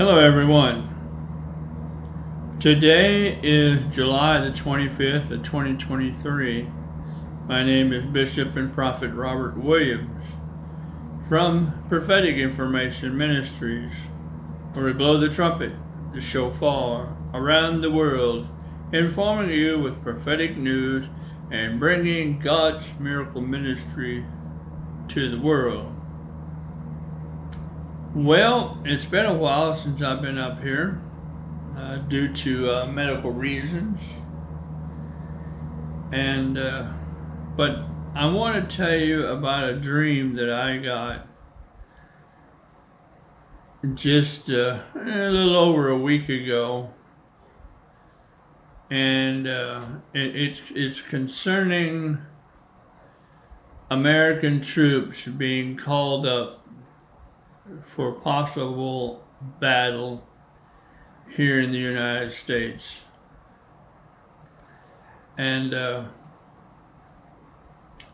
Hello everyone. Today is July the 25th of 2023. My name is Bishop and Prophet Robert Williams from Prophetic Information Ministries, where we blow the trumpet, the shofar, around the world, informing you with prophetic news and bringing God's miracle ministry to the world. Well, it's been a while since I've been up here due to medical reasons, and but I want to tell you about a dream that I got just a little over a week ago, and it's concerning American troops being called up for possible battle here in the United States. And I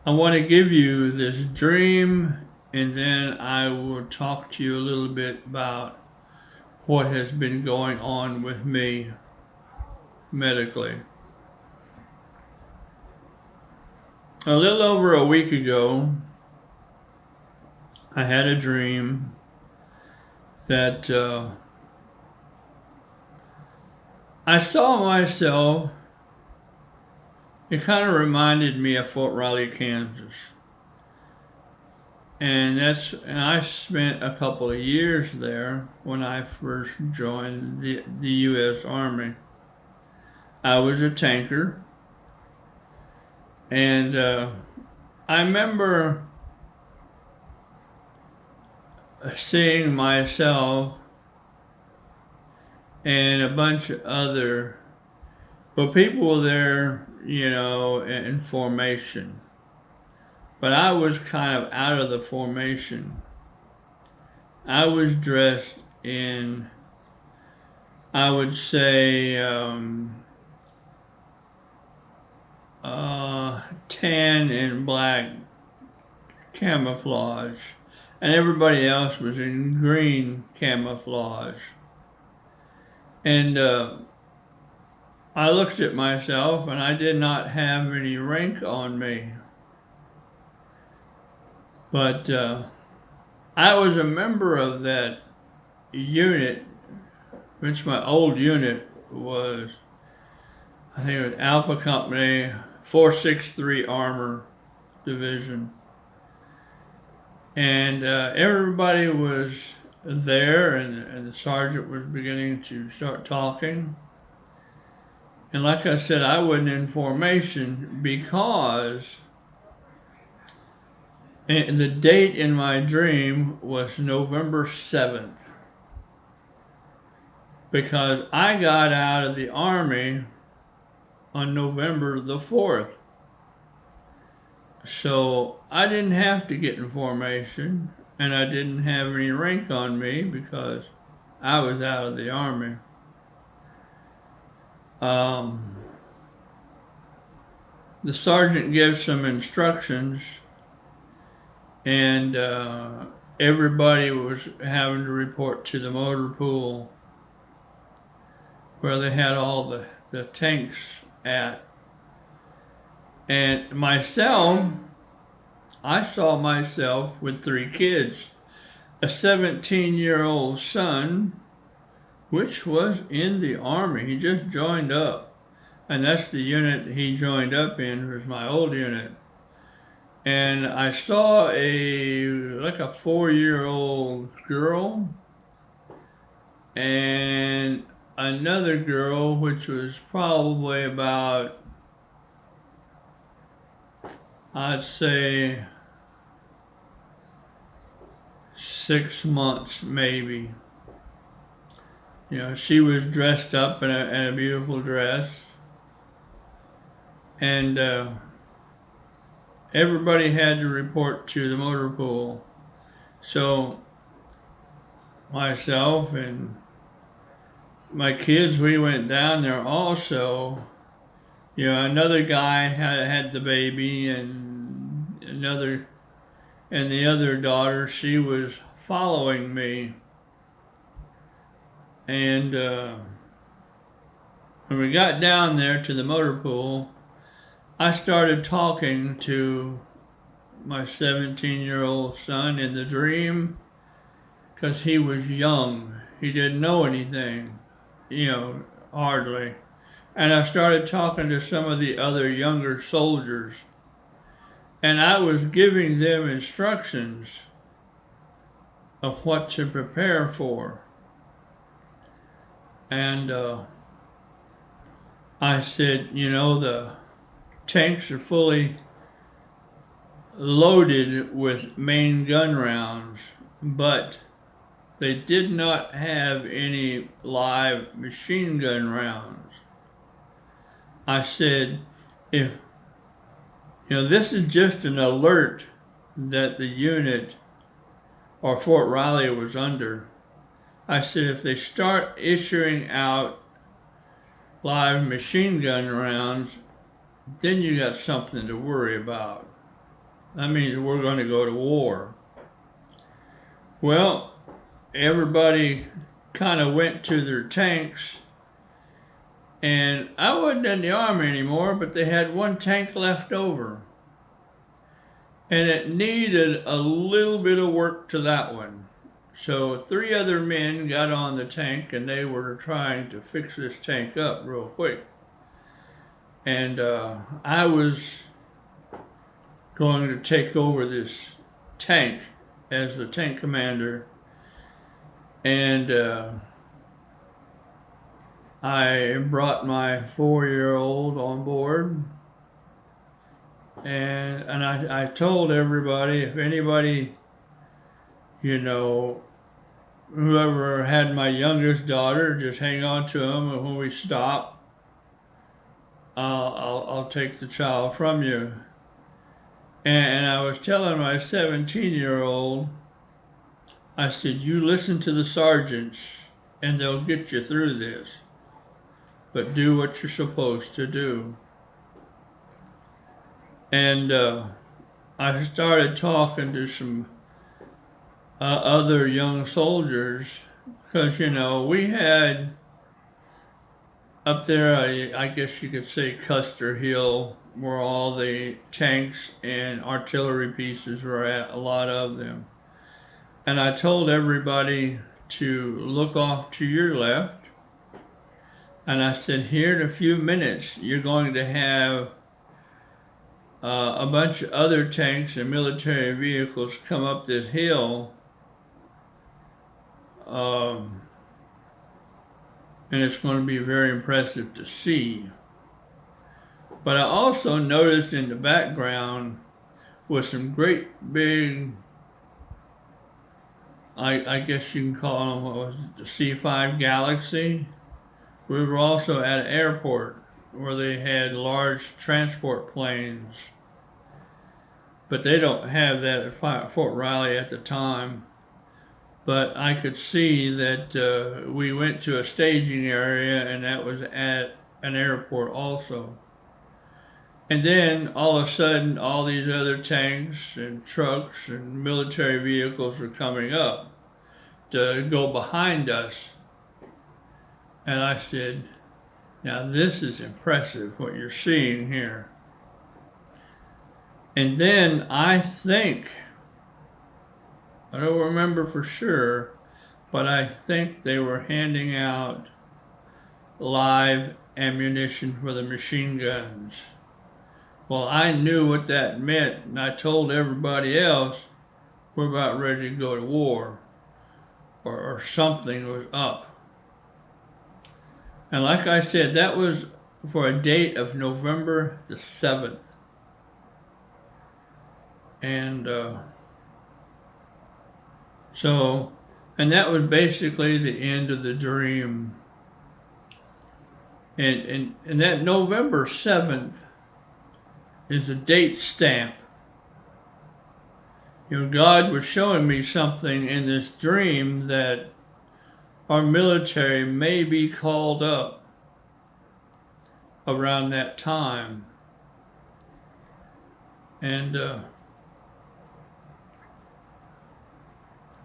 want to give you this dream, and then I will talk to you a little bit about what has been going on with me medically. A little over a week ago, I had a dream that I saw myself. It kind of reminded me of Fort Riley, Kansas. And I spent a couple of years there when I first joined the U.S. Army. I was a tanker. And I remember seeing myself and a bunch of other, people were there, in formation. But I was kind of out of the formation. I was dressed in, I would say, tan and black camouflage. And everybody else was in green camouflage. And I looked at myself, and I did not have any rank on me. But I was a member of that unit, which my old unit was, I think it was Alpha Company 463 Armor Division. And everybody was there, and the sergeant was beginning to start talking. And like I said, I wasn't in formation because the date in my dream was November 7th. Because I got out of the Army on November the 4th. So I didn't have to get in formation, and I didn't have any rank on me because I was out of the Army. The sergeant gives some instructions, and everybody was having to report to the motor pool where they had all the tanks at. And myself, I saw myself with 3 kids, a 17-year-old son, which was in the Army. He just joined up. And that's the unit he joined up in, was my old unit. And I saw like a 4-year-old girl and another girl, which was probably about, I'd say 6 months maybe. She was dressed up in a beautiful dress. And everybody had to report to the motor pool. So myself and my kids, we went down there also. Another guy had the baby, and the other daughter, she was following me. And when we got down there to the motor pool, I started talking to my 17-year-old son in the dream because he was young. He didn't know anything, hardly. And I started talking to some of the other younger soldiers. And I was giving them instructions of what to prepare for. And I said, the tanks are fully loaded with main gun rounds, but they did not have any live machine gun rounds. I said, this is just an alert that the unit or Fort Riley was under. I said, if they start issuing out live machine gun rounds, then you got something to worry about. That means we're going to go to war. Well, everybody kind of went to their tanks, and I wasn't in the Army anymore, but they had one tank left over. And it needed a little bit of work to that one. So 3 other men got on the tank, and they were trying to fix this tank up real quick. And I was going to take over this tank as the tank commander. And I brought my 4-year-old on board. And I told everybody, if anybody, whoever had my youngest daughter, just hang on to them, and when we stop, I'll take the child from you. And I was telling my 17-year-old, I said, you listen to the sergeants, and they'll get you through this, but do what you're supposed to do. And I started talking to some other young soldiers because, we had up there, I guess you could say Custer Hill, where all the tanks and artillery pieces were at, a lot of them. And I told everybody to look off to your left. And I said, here in a few minutes, you're going to have a bunch of other tanks and military vehicles come up this hill, and it's going to be very impressive to see. But I also noticed in the background was some great big, I guess you can call them, what was it, the C-5 Galaxy. We were also at an airport where they had large transport planes, but they don't have that at Fort Riley at the time. But I could see that we went to a staging area, and that was at an airport also. And then all of a sudden, all these other tanks and trucks and military vehicles were coming up to go behind us. And I said, now this is impressive what you're seeing here. And then I think, I don't remember for sure, but I think they were handing out live ammunition for the machine guns. Well, I knew what that meant, and I told everybody else, we're about ready to go to war, or something was up. And like I said, that was for a date of November the 7th. And and that was basically the end of the dream. And that November 7th is a date stamp. God was showing me something in this dream that our military may be called up around that time. And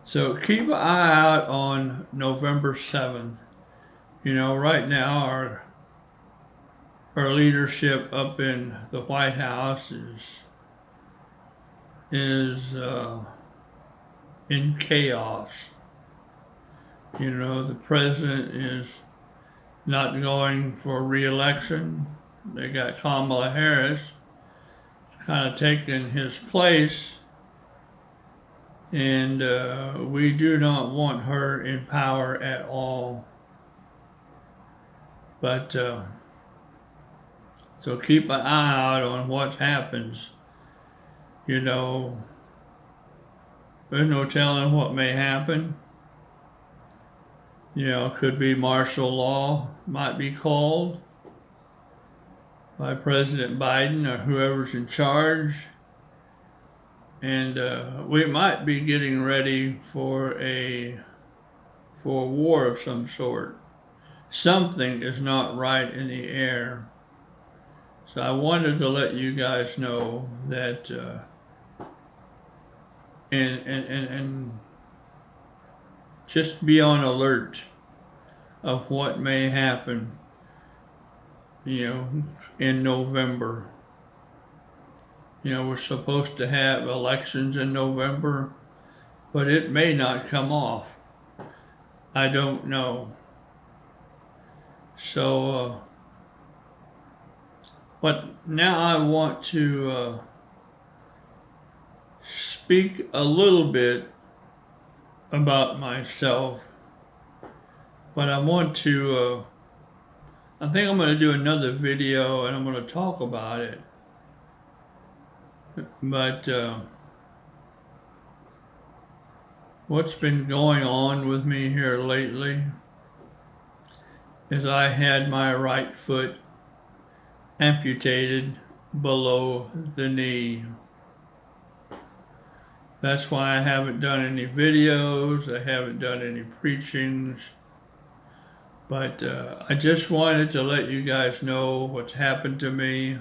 so keep an eye out on November 7th. You know, right now our leadership up in the White House is in chaos. You know, the president is not going for re-election. They got Kamala Harris kind of taking his place, and we do not want her in power at all. But so keep an eye out on what happens. You know, there's no telling what may happen. You know, it could be martial law, might be called by President Biden or whoever's in charge. And we might be getting ready for a war of some sort. Something is not right in the air. So I wanted to let you guys know that and just be on alert of what may happen, you know, in November. You know, we're supposed to have elections in November, but it may not come off. I don't know. So, but now I want to speak a little bit about myself, but I want to, I think I'm going to do another video and I'm going to talk about it. But what's been going on with me here lately is I had my right foot amputated below the knee. That's why I haven't done any videos, I haven't done any preachings, but I just wanted to let you guys know what's happened to me.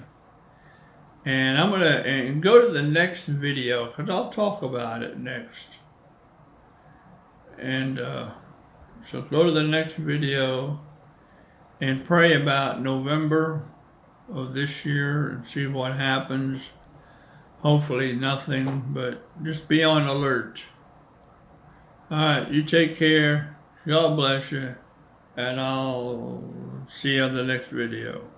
And I'm gonna go to the next video because I'll talk about it next. And so go to the next video and pray about November of this year and see what happens. Hopefully nothing, but just be on alert. All right, you take care. God bless you. And I'll see you on the next video.